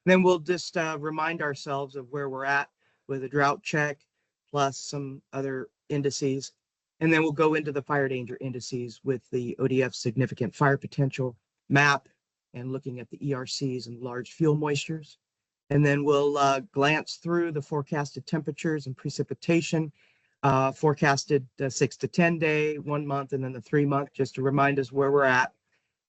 Then we'll just remind ourselves of where we're at with a drought check, plus some other indices. And then we'll go into the fire danger indices with the ODF significant fire potential map and looking at the ERCs and large fuel moistures. And then we'll glance through the forecasted temperatures and precipitation, forecasted 6 to 10 day, 1 month, and then the 3 month, just to remind us where we're at.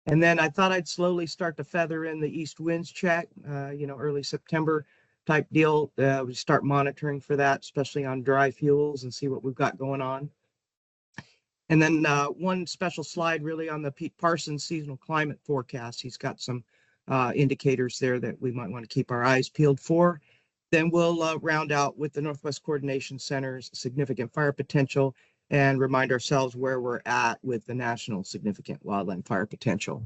And then I thought I'd slowly start to feather in the east winds check, early September type deal. We start monitoring for that, especially on dry fuels, and see what we've got going on. And then one special slide really on the Pete Parsons seasonal climate forecast. He's got some indicators there that we might want to keep our eyes peeled for. Then we'll round out with the Northwest Coordination Center's significant fire potential and remind ourselves where we're at with the national significant wildland fire potential.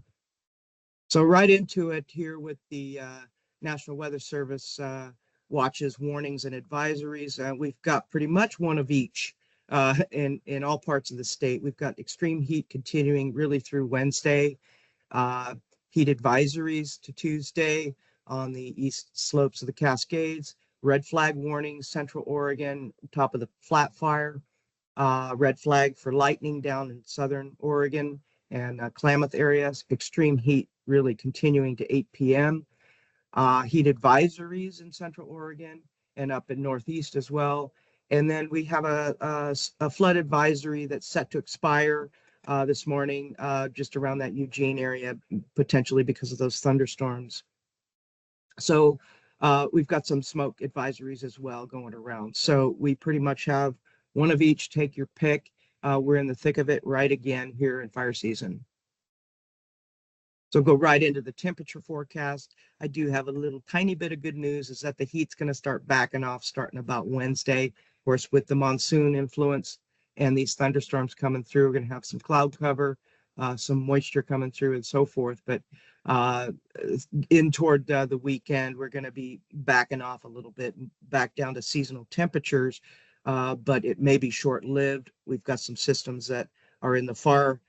So right into it here with the National Weather Service watches, warnings, and advisories. We've got pretty much one of each in all parts of the state. We've got extreme heat continuing really through Wednesday, heat advisories to Tuesday on the east slopes of the Cascades, red flag warnings, Central Oregon, top of the Flat Fire, red flag for lightning down in Southern Oregon and Klamath areas, extreme heat really continuing to 8 p.m. Heat advisories in Central Oregon and up in Northeast as well. And then we have a flood advisory that's set to expire this morning, just around that Eugene area, potentially because of those thunderstorms. So we've got some smoke advisories as well going around. So we pretty much have one of each, take your pick. We're in the thick of it right again here in fire season. So go right into the temperature forecast. I do have a little tiny bit of good news, is that the heat's going to start backing off starting about Wednesday. Of course, with the monsoon influence and these thunderstorms coming through, we're going to have some cloud cover, some moisture coming through and so forth. But in toward the weekend, we're going to be backing off a little bit, back down to seasonal temperatures, but it may be short-lived. We've got some systems that are in the far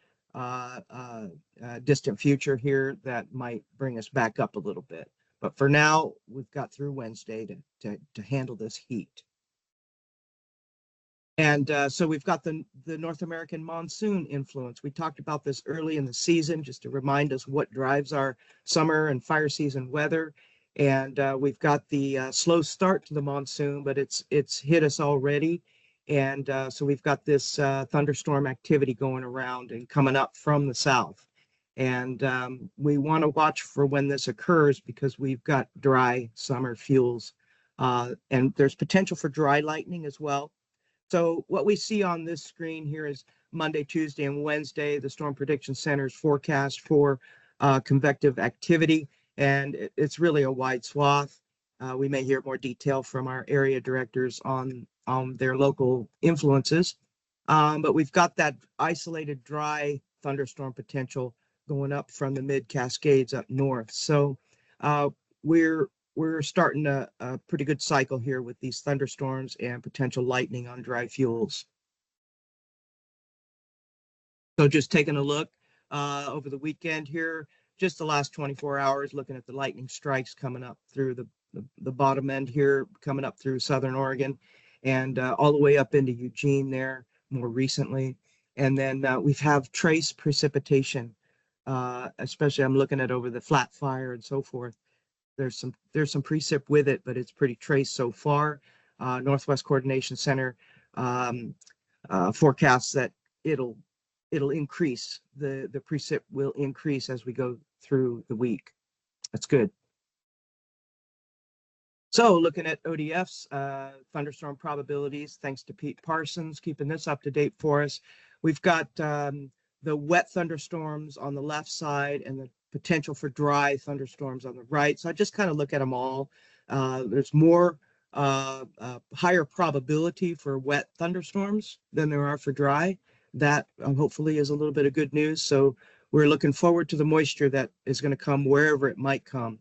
distant future here that might bring us back up a little bit. But for now, we've got through Wednesday to handle this heat. And so we've got the North American monsoon influence. We talked about this early in the season, just to remind us what drives our summer and fire season weather. And we've got the slow start to the monsoon, but it's hit us already. And so we've got this thunderstorm activity going around and coming up from the south. And we want to watch for when this occurs, because we've got dry summer fuels. And there's potential for dry lightning as well. So what we see on this screen here is Monday, Tuesday, and Wednesday, the Storm Prediction Center's forecast for convective activity. And it's really a wide swath. We may hear more detail from our area directors on their local influences. But we've got that isolated dry thunderstorm potential going up from the mid-Cascades up north. So we're starting a pretty good cycle here with these thunderstorms and potential lightning on dry fuels. So just taking a look over the weekend here, just the last 24 hours, looking at the lightning strikes coming up through the bottom end here, coming up through Southern Oregon and all the way up into Eugene there more recently. And then we have trace precipitation, especially I'm looking at over the Flat Fire and so forth. There's some precip with it, but it's pretty trace so far. Northwest Coordination Center forecasts that it'll increase. The precip will increase as we go through the week. That's good. So looking at ODF's thunderstorm probabilities, thanks to Pete Parsons, keeping this up to date for us. We've got the wet thunderstorms on the left side and the potential for dry thunderstorms on the right. So I just kind of look at them all. There's more higher probability for wet thunderstorms than there are for dry. That hopefully is a little bit of good news. So we're looking forward to the moisture that is going to come wherever it might come.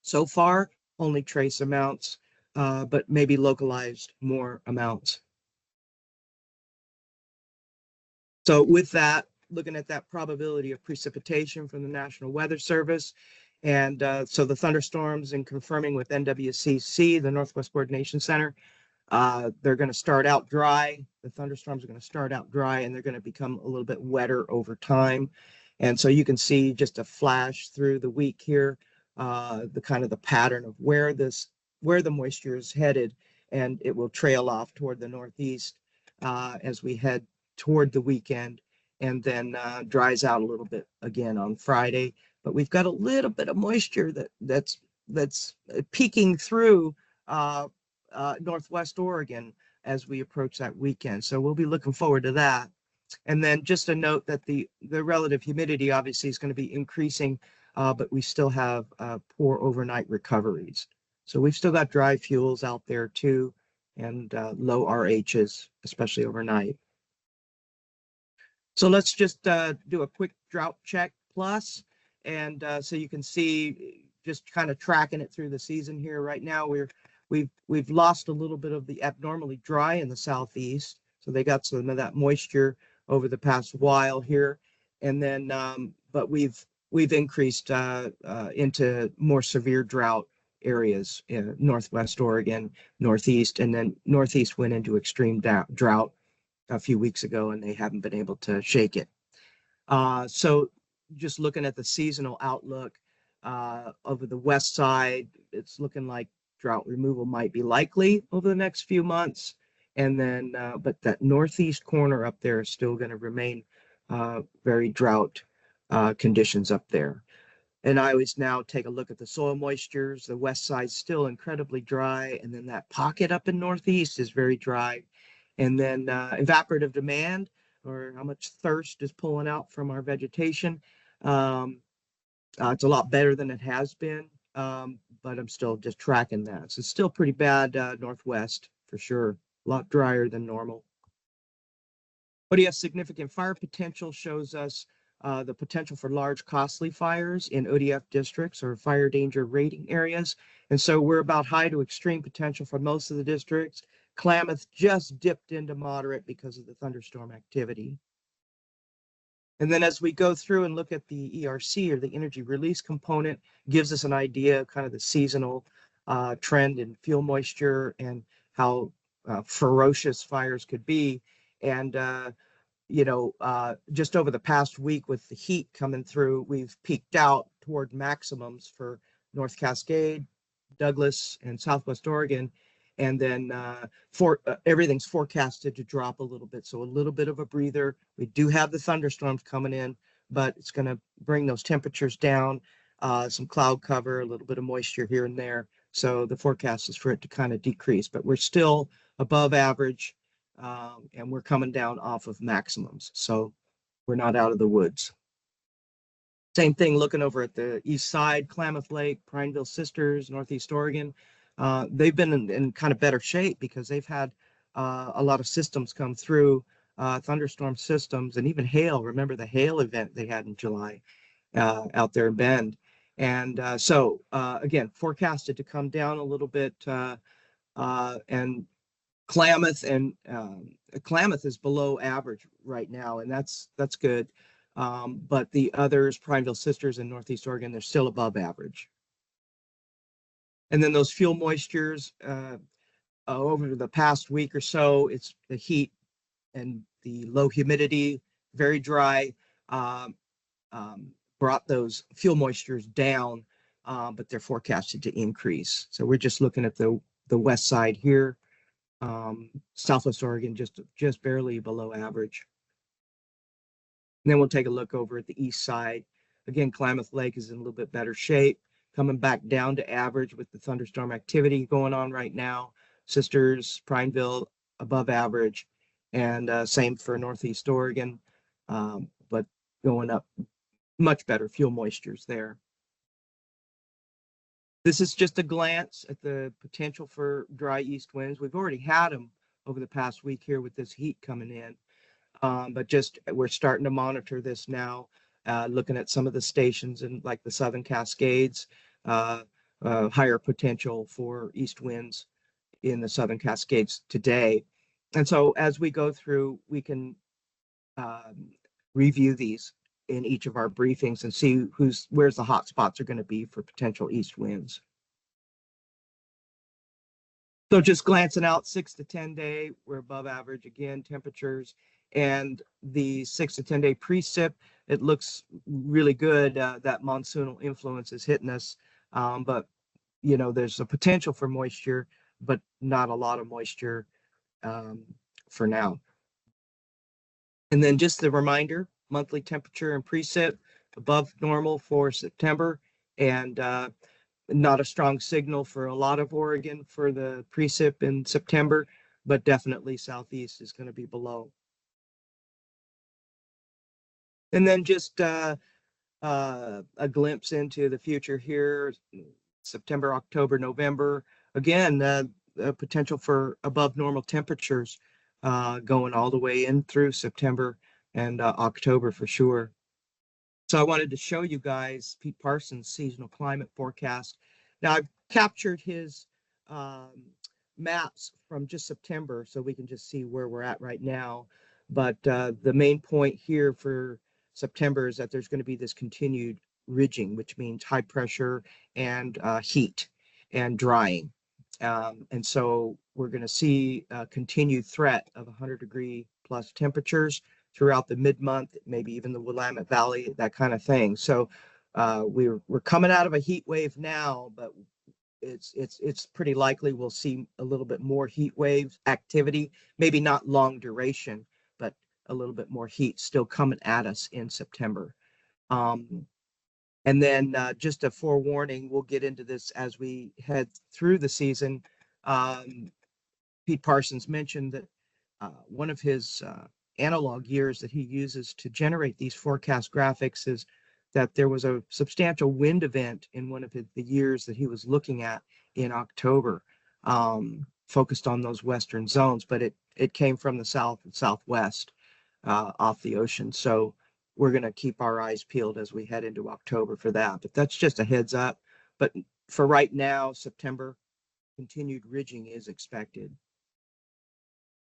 So far, only trace amounts, but maybe localized more amounts. So with that, looking at that probability of precipitation from the National Weather Service, And so the thunderstorms, in confirming with NWCC, the Northwest Coordination Center, they're going to start out dry. The thunderstorms are going to start out dry, and they're going to become a little bit wetter over time. And so you can see just a flash through the week here, the kind of the pattern of where the moisture is headed, and it will trail off toward the northeast as we head toward the weekend, and then dries out a little bit again on Friday. But we've got a little bit of moisture that's peeking through Northwest Oregon as we approach that weekend. So we'll be looking forward to that. And then just a note that the relative humidity obviously is going to be increasing, but we still have poor overnight recoveries. So we've still got dry fuels out there too, and low RHs, especially overnight. So let's just do a quick drought check plus. And so you can see just kind of tracking it through the season here. Right now, we've lost a little bit of the abnormally dry in the southeast. So they got some of that moisture over the past while here. And then, but we've increased into more severe drought areas in Northwest Oregon, Northeast, and then Northeast went into extreme drought a few weeks ago, and they haven't been able to shake it. So just looking at the seasonal outlook over the west side, it's looking like drought removal might be likely over the next few months. And then, but that northeast corner up there is still going to remain very drought conditions up there. And I always now take a look at the soil moistures. The west side's still incredibly dry, and then that pocket up in northeast is very dry. And then evaporative demand, or how much thirst is pulling out from our vegetation. It's a lot better than it has been, but I'm still just tracking that. So it's still pretty bad northwest for sure, a lot drier than normal. ODS significant fire potential shows us the potential for large costly fires in ODF districts or fire danger rating areas. And so we're about high to extreme potential for most of the districts. Klamath just dipped into moderate because of the thunderstorm activity. And then as we go through and look at the ERC, or the energy release component, gives us an idea of kind of the seasonal trend in fuel moisture and how ferocious fires could be. And just over the past week with the heat coming through, we've peaked out toward maximums for North Cascade, Douglas, and Southwest Oregon. And then everything's forecasted to drop a little bit. So a little bit of a breather. We do have the thunderstorms coming in, but it's going to bring those temperatures down, some cloud cover, a little bit of moisture here and there. So the forecast is for it to kind of decrease, but we're still above average, and we're coming down off of maximums. So we're not out of the woods. Same thing looking over at the east side, Klamath Lake, Prineville Sisters, Northeast Oregon. They've been in kind of better shape because they've had a lot of systems come through, thunderstorm systems, and even hail. Remember the hail event they had in July out there in Bend. And so again, forecasted to come down a little bit, and Klamath is below average right now, and that's good. But the others, Prineville Sisters and Northeast Oregon, they're still above average. And then those fuel moistures over the past week or so, it's the heat and the low humidity, very dry, brought those fuel moistures down, but they're forecasted to increase. So we're just looking at the west side here, Southwest Oregon just barely below average. And then we'll take a look over at the east side. Again, Klamath Lake is in a little bit better shape, coming back down to average with the thunderstorm activity going on right now. Sisters, Prineville, above average, and same for Northeast Oregon, but going up much better fuel moistures there. This is just a glance at the potential for dry east winds. We've already had them over the past week here with this heat coming in, but just we're starting to monitor this now, looking at some of the stations in like the Southern Cascades, higher potential for east winds in the Southern Cascades today. And so as we go through, we can review these in each of our briefings and see where's the hot spots are going to be for potential east winds. So just glancing out 6 to 10 day, we're above average again temperatures, and the 6 to 10 day precip, it looks really good. That monsoonal influence is hitting us, but there's a potential for moisture, but not a lot of moisture for now. And then just a reminder, monthly temperature and precip above normal for September, and not a strong signal for a lot of Oregon for the precip in September, but definitely southeast is going to be below. And then just a glimpse into the future here, September, October, November. Again, potential for above normal temperatures going all the way in through September and October for sure. So I wanted to show you guys Pete Parsons' seasonal climate forecast. Now I've captured his maps from just September, so we can just see where we're at right now. But the main point here for September is that there's going to be this continued ridging, which means high pressure and heat and drying. And so we're going to see a continued threat of 100-degree plus temperatures throughout the mid-month, maybe even the Willamette Valley, that kind of thing. So we're coming out of a heat wave now, but it's pretty likely we'll see a little bit more heat wave activity, maybe not long duration, but a little bit more heat still coming at us in September. And then just a forewarning, we'll get into this as we head through the season. Pete Parsons mentioned that one of his analog years that he uses to generate these forecast graphics is that there was a substantial wind event in one of the years that he was looking at in October, focused on those western zones, but it came from the south and southwest off the ocean. So we're going to keep our eyes peeled as we head into October for that. But that's just a heads up. But for right now, September, continued ridging is expected.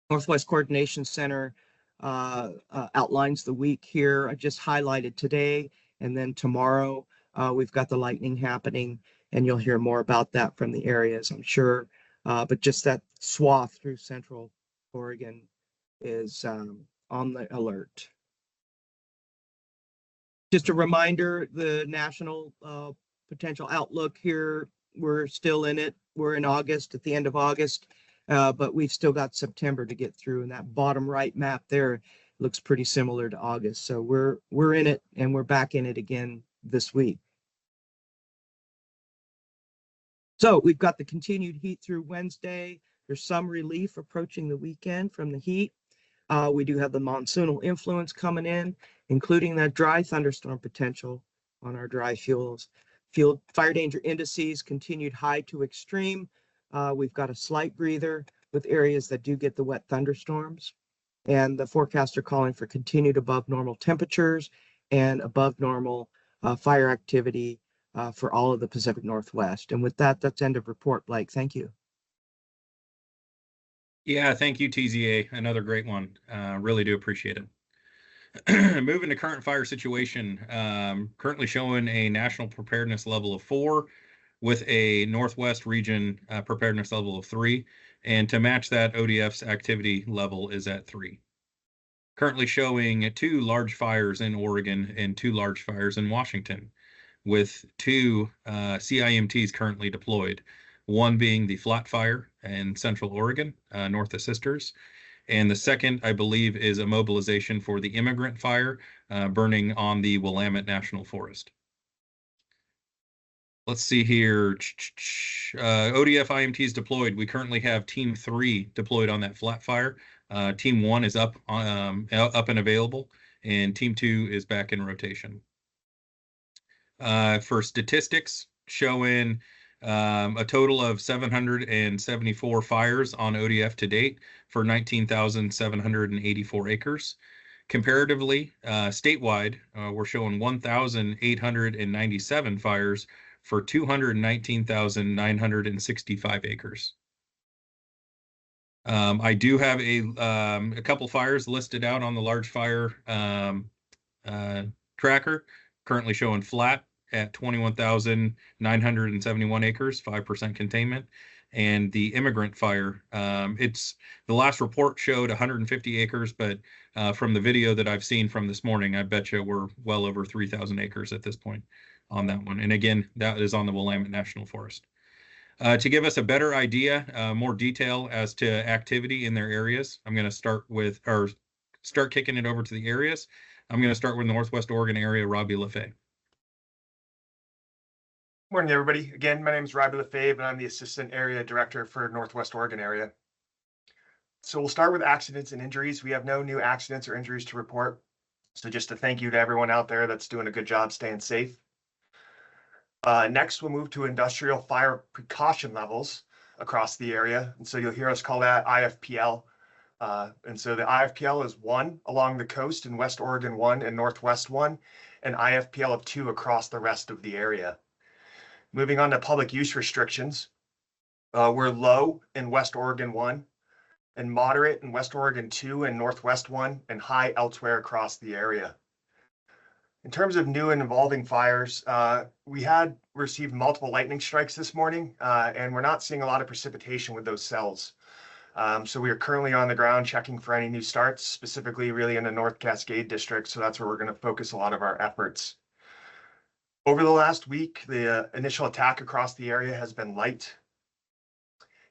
Northwest Coordination Center outlines the week here. I just highlighted today, and then tomorrow we've got the lightning happening, and you'll hear more about that from the areas, I'm sure. But just that swath through central Oregon is on the alert. Just a reminder, the national potential outlook here, we're still in it. We're in August, at the end of August. But we've still got September to get through, and that bottom right map there looks pretty similar to August. So we're in it, and we're back in it again this week. So we've got the continued heat through Wednesday. There's some relief approaching the weekend from the heat. We do have the monsoonal influence coming in, including that dry thunderstorm potential on our dry fuels. Field fire danger indices continued high to extreme. We've got a slight breather with areas that do get the wet thunderstorms. And the forecasts are calling for continued above normal temperatures and above normal fire activity for all of the Pacific Northwest. And with that, that's end of report, Blake. Thank you. Yeah, thank you, TZA. Another great one. Really do appreciate it. Moving to current fire situation, currently showing a national preparedness level of 4 with a Northwest region preparedness level of 3. And to match that, ODF's activity level is at 3. Currently showing 2 large fires in Oregon and 2 large fires in Washington, with 2 CIMTs currently deployed. One being the Flat Fire in Central Oregon, north of Sisters. And the second, I believe, is a mobilization for the Immigrant Fire burning on the Willamette National Forest. Let's see here. ODF IMTs deployed. We currently have Team 3 deployed on that Flat Fire. Team 1 is up and available, and Team 2 is back in rotation. For statistics, showing a total of 774 fires on ODF to date for 19,784 acres. Comparatively, statewide, we're showing 1,897 fires for 219,965 acres. I do have a couple fires listed out on the large fire tracker, currently showing flat at 21,971 acres, 5% containment. And the immigrant fire, it's the last report showed 150 acres, but from the video that I've seen from this morning, I bet you we're well over 3,000 acres at this point on that one. And again, that is on the Willamette National Forest. To give us a better idea, more detail as to activity in their areas, I'm going to start kicking it over to the areas. I'm going to start with Northwest Oregon area, Robbie LaFay. Morning, everybody. Again, my name is Robbie Lefebvre, and I'm the Assistant Area Director for Northwest Oregon area. So we'll start with accidents and injuries. We have no new accidents or injuries to report. So just a thank you to everyone out there that's doing a good job staying safe. Next, we'll move to industrial fire precaution levels across the area. And so you'll hear us call that IFPL. And so the IFPL is 1 along the coast in West Oregon 1 and Northwest 1, and IFPL of 2 across the rest of the area. Moving on to public use restrictions, we're low in West Oregon 1 and moderate in West Oregon 2 and Northwest 1 and high elsewhere across the area. In terms of new and evolving fires, we had received multiple lightning strikes this morning, and we're not seeing a lot of precipitation with those cells. So we are currently on the ground checking for any new starts, specifically really in the North Cascade district. So that's where we're going to focus a lot of our efforts. Over the last week, the initial attack across the area has been light.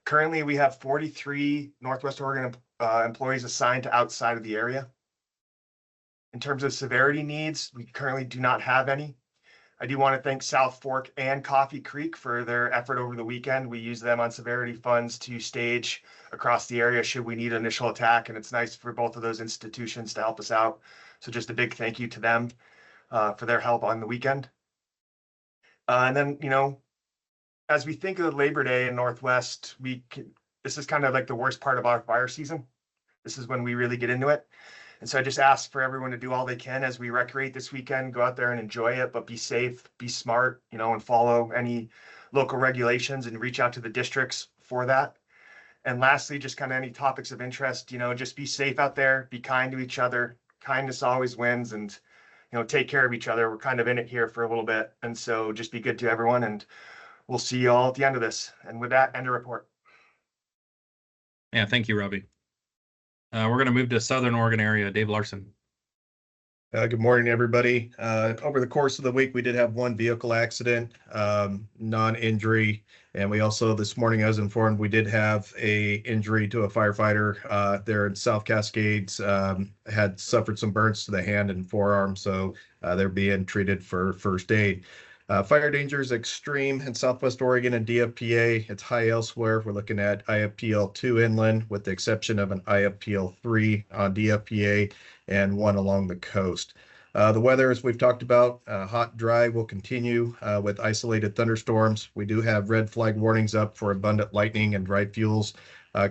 Currently, we have 43 Northwest Oregon employees assigned to outside of the area. In terms of severity needs, we currently do not have any. I do want to thank South Fork and Coffee Creek for their effort over the weekend. We use them on severity funds to stage across the area should we need initial attack, and it's nice for both of those institutions to help us out. So just a big thank you to them for their help on the weekend. And then, as we think of Labor Day in Northwest, this is kind of like the worst part of our fire season. This is when we really get into it. And so I just ask for everyone to do all they can as we recreate this weekend, go out there and enjoy it, but be safe, be smart, and follow any local regulations and reach out to the districts for that. And lastly, just kind of any topics of interest, just be safe out there, be kind to each other. Kindness always wins, and take care of each other. We're kind of in it here for a little bit. And so just be good to everyone, and we'll see you all at the end of this. And with that, end of report. Yeah, thank you, Robbie. We're going to move to Southern Oregon area, Dave Larson. Good morning, everybody. Over the course of the week, we did have one vehicle accident, non-injury. And we also, this morning, I was informed, we did have a injury to a firefighter there in South Cascades, had suffered some burns to the hand and forearm. So they're being treated for first aid. Fire danger is extreme in Southwest Oregon and DFPA. It's high elsewhere. We're looking at IFPL 2 inland, with the exception of an IFPL 3 on DFPA and 1 along the coast. The weather, as we've talked about, hot, dry, will continue with isolated thunderstorms. We do have red flag warnings up for abundant lightning and dry fuels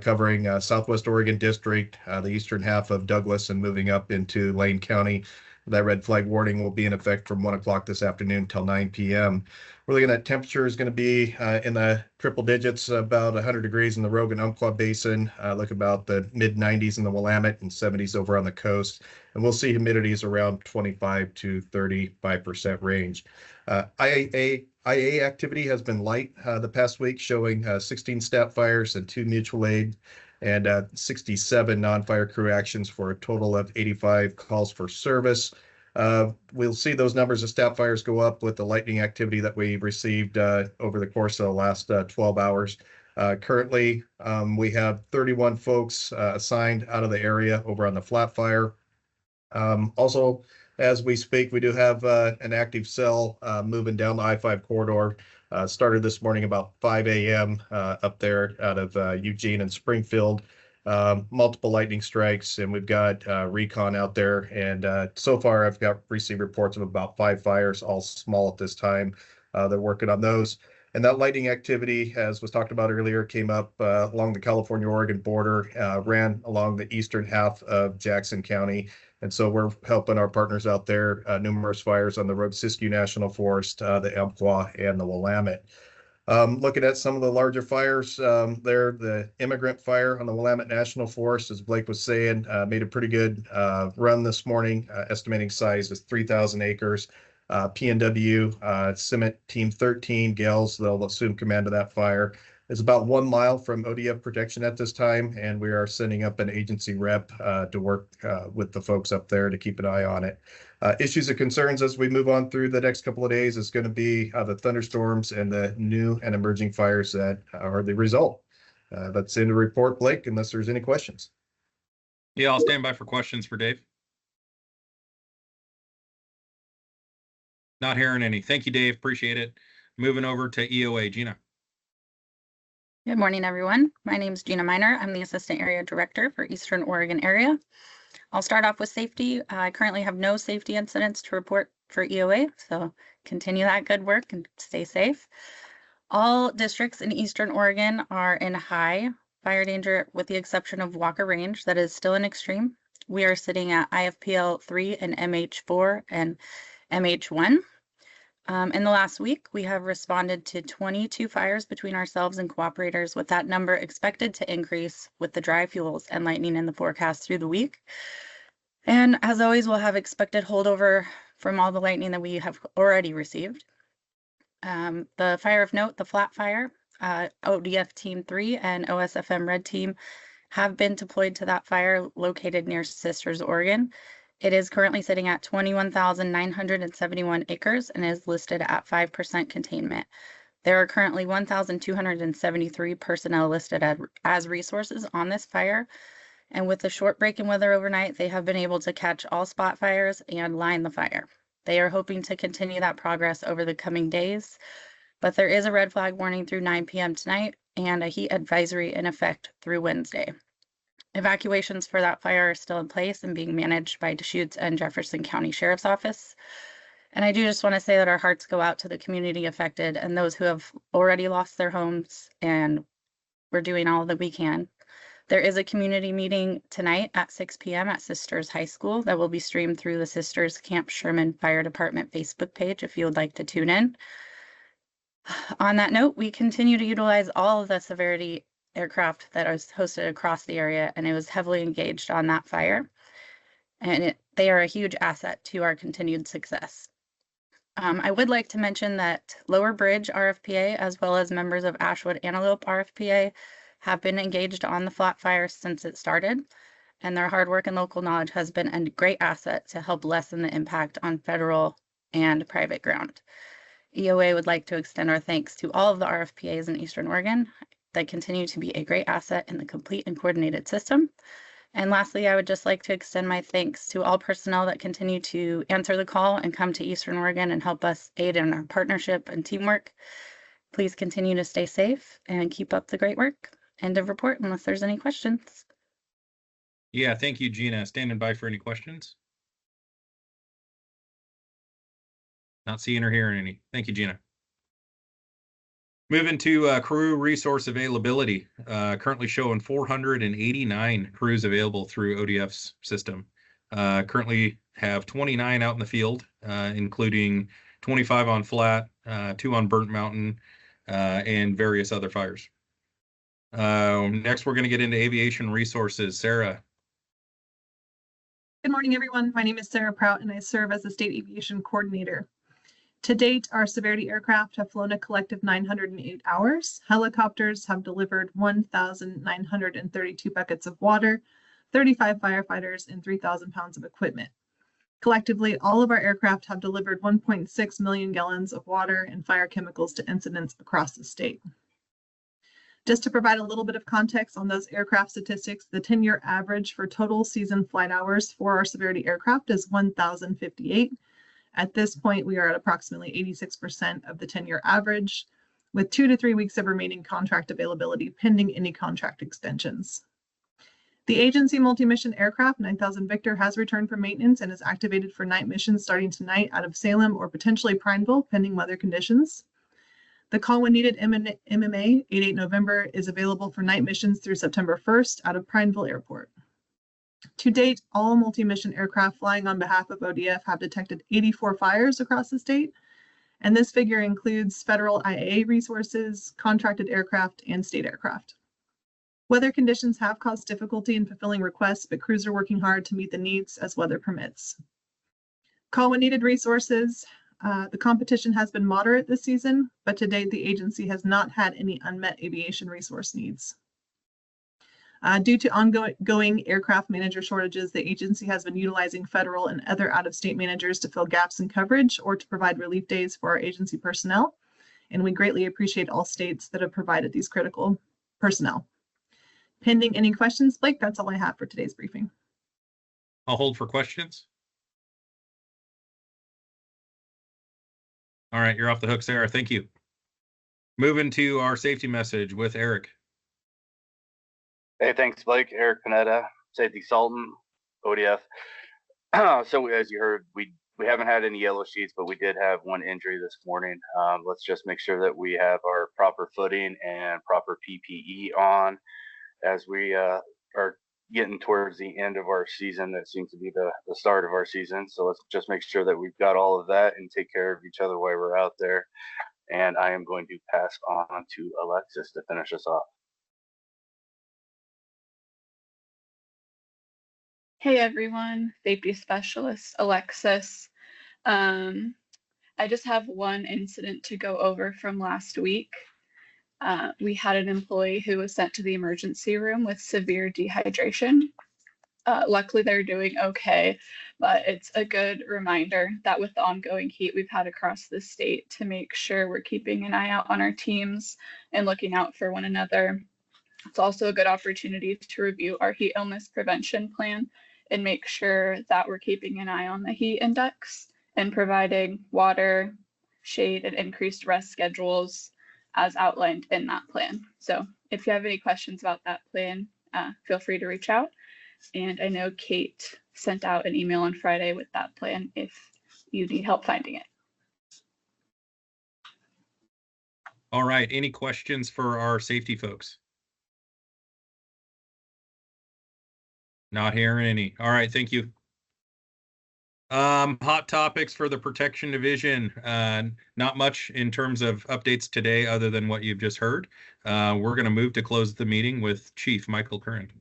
covering Southwest Oregon District, the eastern half of Douglas, and moving up into Lane County. That red flag warning will be in effect from 1 o'clock this afternoon till 9 p.m. We're looking at temperature is going to be in the triple digits, about 100 degrees in the Rogan-Umpqua Basin, look about the mid 90s in the Willamette and 70s over on the coast. And we'll see humidities around 25 to 35% range. IA activity has been light the past week, showing 16 stat fires and 2 mutual aid, and 67 non-fire crew actions for a total of 85 calls for service. We'll see those numbers of stat fires go up with the lightning activity that we received over the course of the last 12 hours. Currently, we have 31 folks assigned out of the area over on the flat fire. Also, as we speak, we do have an active cell moving down the I-5 corridor. Started this morning about 5 a.m. Up there out of Eugene and Springfield. Multiple lightning strikes, and we've got recon out there. And so far, I've received reports of about 5 fires, all small at this time. They're working on those. And that lightning activity, as was talked about earlier, came up along the California-Oregon border, ran along the eastern half of Jackson County. And so we're helping our partners out there, numerous fires on the Rogue Siskiyou National Forest, the Umpqua, and the Willamette. Looking at some of the larger fires, there, the immigrant fire on the Willamette National Forest, as Blake was saying, made a pretty good run this morning. Estimating size is 3,000 acres. PNW, Cement Team 13, Gales, they'll assume command of that fire. It's about 1 mile from ODF protection at this time, and we are sending up an agency rep to work with the folks up there to keep an eye on it. Issues and concerns as we move on through the next couple of days is going to be the thunderstorms and the new and emerging fires that are the result. That's in the report, Blake, unless there's any questions. Yeah, I'll stand by for questions for Dave. Not hearing any. Thank you, Dave. Appreciate it. Moving over to EOA, Gina. Good morning, everyone. My name is Gina Miner. I'm the Assistant Area Director for Eastern Oregon area. I'll start off with safety. I currently have no safety incidents to report for EOA, so continue that good work and stay safe. All districts in Eastern Oregon are in high fire danger with the exception of Walker Range that is still in extreme. We are sitting at IFPL 3 and MH4 and MH1. In the last week, we have responded to 22 fires between ourselves and cooperators, with that number expected to increase with the dry fuels and lightning in the forecast through the week. And as always, we'll have expected holdover from all the lightning that we have already received. The fire of note, the flat fire, ODF Team 3 and OSFM Red Team have been deployed to that fire located near Sisters, Oregon. It is currently sitting at 21,971 acres and is listed at 5% containment. There are currently 1,273 personnel listed as resources on this fire. And with the short break in weather overnight, they have been able to catch all spot fires and line the fire. They are hoping to continue that progress over the coming days, but there is a red flag warning through 9 p.m. tonight and a heat advisory in effect through Wednesday. Evacuations for that fire are still in place and being managed by Deschutes and Jefferson County Sheriff's Office. And I do just want to say that our hearts go out to the community affected and those who have already lost their homes, and we're doing all that we can. There is a community meeting tonight at 6 p.m. at Sisters High School that will be streamed through the Sisters Camp Sherman Fire Department Facebook page if you would like to tune in. On that note, we continue to utilize all of the severity aircraft that was hosted across the area, and it was heavily engaged on that fire. And they are a huge asset to our continued success. I would like to mention that Lower Bridge RFPA, as well as members of Ashwood Antelope RFPA, have been engaged on the flat fire since it started, and their hard work and local knowledge has been a great asset to help lessen the impact on federal and private ground. EOA would like to extend our thanks to all of the RFPAs in Eastern Oregon that continue to be a great asset in the complete and coordinated system. And lastly, I would just like to extend my thanks to all personnel that continue to answer the call and come to Eastern Oregon and help us aid in our partnership and teamwork. Please continue to stay safe and keep up the great work. End of report, unless there's any questions. Yeah, thank you, Gina. Standing by for any questions. Not seeing or hearing any. Thank you, Gina. Moving to crew resource availability, currently showing 489 crews available through ODF's system. Currently have 29 out in the field, including 25 on flat, 2 on Burnt Mountain, and various other fires. Next, we're going to get into aviation resources. Sarah. Good morning, everyone. My name is Sarah Prout, and I serve as the State Aviation Coordinator. To date, our severity aircraft have flown a collective 908 hours. Helicopters have delivered 1,932 buckets of water, 35 firefighters, and 3,000 pounds of equipment. Collectively, all of our aircraft have delivered 1.6 million gallons of water and fire chemicals to incidents across the state. Just to provide a little bit of context on those aircraft statistics, the 10-year average for total season flight hours for our severity aircraft is 1,058. At this point, we are at approximately 86% of the 10-year average, with 2 to 3 weeks of remaining contract availability pending any contract extensions. The agency multi-mission aircraft 9000 Victor has returned for maintenance and is activated for night missions starting tonight out of Salem or potentially Prineville, pending weather conditions. The call when needed MMA 88 November is available for night missions through September 1st out of Prineville Airport. To date, all multi-mission aircraft flying on behalf of ODF have detected 84 fires across the state, And this figure includes federal IAA resources, contracted aircraft, and state aircraft. Weather conditions have caused difficulty in fulfilling requests, but crews are working hard to meet the needs as weather permits. Call when needed resources. The competition has been moderate this season, but to date, the agency has not had any unmet aviation resource needs. Due to ongoing aircraft manager shortages, the agency has been utilizing federal and other out-of-state managers to fill gaps in coverage or to provide relief days for our agency personnel. And we greatly appreciate all states that have provided these critical personnel. Pending any questions, Blake, that's all I have for today's briefing. I'll hold for questions. All right, you're off the hook, Sarah. Thank you. Moving to our safety message with Eric. Hey, thanks, Blake. Eric Panetta, Safety Consultant, ODF. So as you heard, we haven't had any yellow sheets, but we did have one injury this morning. Let's just make sure that we have our proper footing and proper PPE on as we are getting towards the end of our season. That seems to be the start of our season. So let's just make sure that we've got all of that and take care of each other while we're out there. And I am going to pass on to Alexis to finish us off. Hey everyone, safety specialist Alexis. I just have one incident to go over from last week. We had an employee who was sent to the emergency room with severe dehydration. Luckily they're doing okay, but it's a good reminder that with the ongoing heat we've had across the state to make sure we're keeping an eye out on our teams and looking out for one another. It's also a good opportunity to review our heat illness prevention plan and make sure that we're keeping an eye on the heat index and providing water, shade, and increased rest schedules as outlined in that plan. So if you have any questions about that plan, feel free to reach out. And I know Kate sent out an email on Friday with that plan if you need help finding it. All right, any questions for our safety folks? Not hearing any. All right, thank you. Hot topics for the Protection Division. Not much in terms of updates today other than what you've just heard. We're going to move to close the meeting with Chief Michael Curran.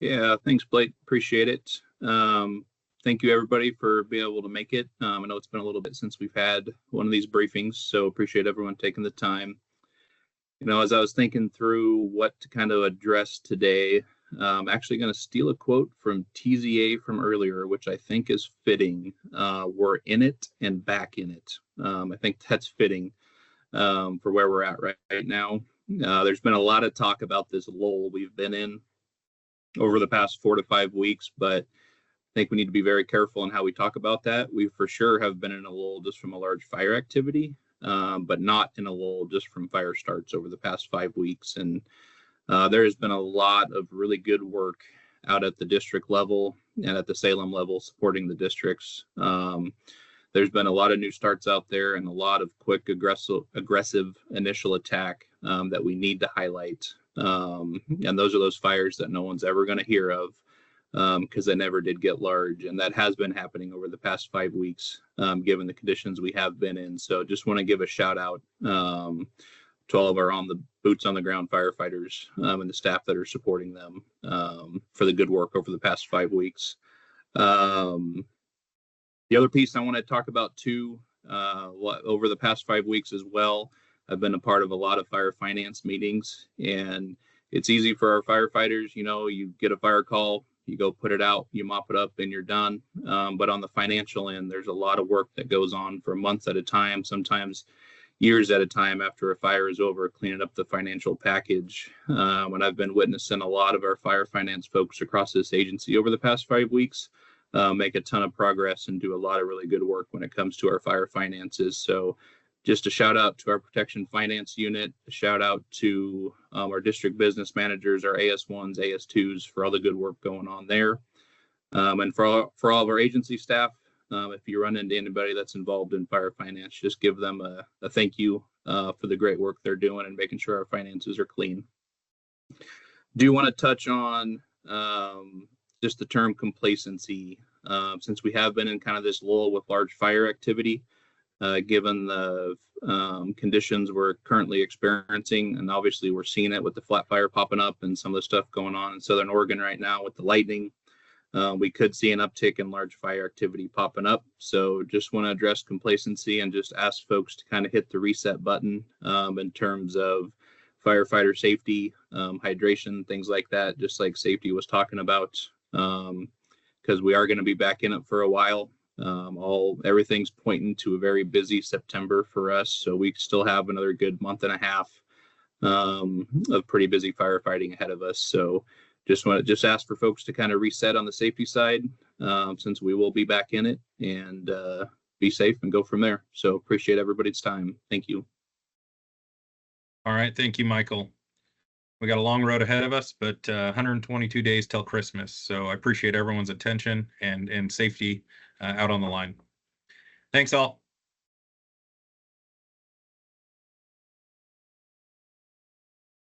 Yeah, thanks, Blake. Appreciate it. Thank you, everybody, for being able to make it. I know it's been a little bit since we've had one of these briefings, so appreciate everyone taking the time. You know, as I was thinking through what to kind of address today, I'm actually going to steal a quote from TZA from earlier, which I think is fitting. We're in it and back in it. I think that's fitting for where we're at right now. There's been a lot of talk about this lull we've been in over the past 4 to 5 weeks, but I think we need to be very careful in how we talk about that. We for sure have been in a lull just from a large fire activity, but not in a lull just from fire starts over the past 5 weeks. And there has been a lot of really good work out at the district level and at the Salem level supporting the districts. There's been a lot of new starts out there and a lot of quick, aggressive initial attack that we need to highlight. And those are those fires that no one's ever going to hear of because they never did get large. And that has been happening over the past 5 weeks, given the conditions we have been in. So just want to give a shout out to all of our boots on the ground firefighters and the staff that are supporting them for the good work over the past 5 weeks. The other piece I want to talk about too, over the past 5 weeks as well, I've been a part of a lot of fire finance meetings, and it's easy for our firefighters. You know, you get a fire call, you go put it out, you mop it up, and you're done. But on the financial end, there's a lot of work that goes on for months at a time, sometimes years at a time after a fire is over, cleaning up the financial package. And I've been witnessing a lot of our fire finance folks across this agency over the past 5 weeks make a ton of progress and do a lot of really good work when it comes to our fire finances. So just a shout out to our protection finance unit, a shout out to our district business managers, our AS1s, AS2s for all the good work going on there. And for all of our agency staff, if you run into anybody that's involved in fire finance, just give them a thank you for the great work they're doing and making sure our finances are clean. Do want to touch on just the term complacency, since we have been in kind of this lull with large fire activity. given the conditions we're currently experiencing. And obviously we're seeing it with the flat fire popping up and some of the stuff going on in Southern Oregon right now with the lightning. We could see an uptick in large fire activity popping up. So just want to address complacency and just ask folks to kind of hit the reset button in terms of firefighter safety, hydration, things like that, just like safety was talking about, because we are going to be back in it for a while. Everything's pointing to a very busy September for us. So we still have another good month and a half of pretty busy firefighting ahead of us. So just ask for folks to kind of reset on the safety side, since we will be back in it, and be safe and go from there. So appreciate everybody's time. Thank you. All right. Thank you, Michael. We got a long road ahead of us, but 122 days till Christmas. So I appreciate everyone's attention and safety out on the line. Thanks all.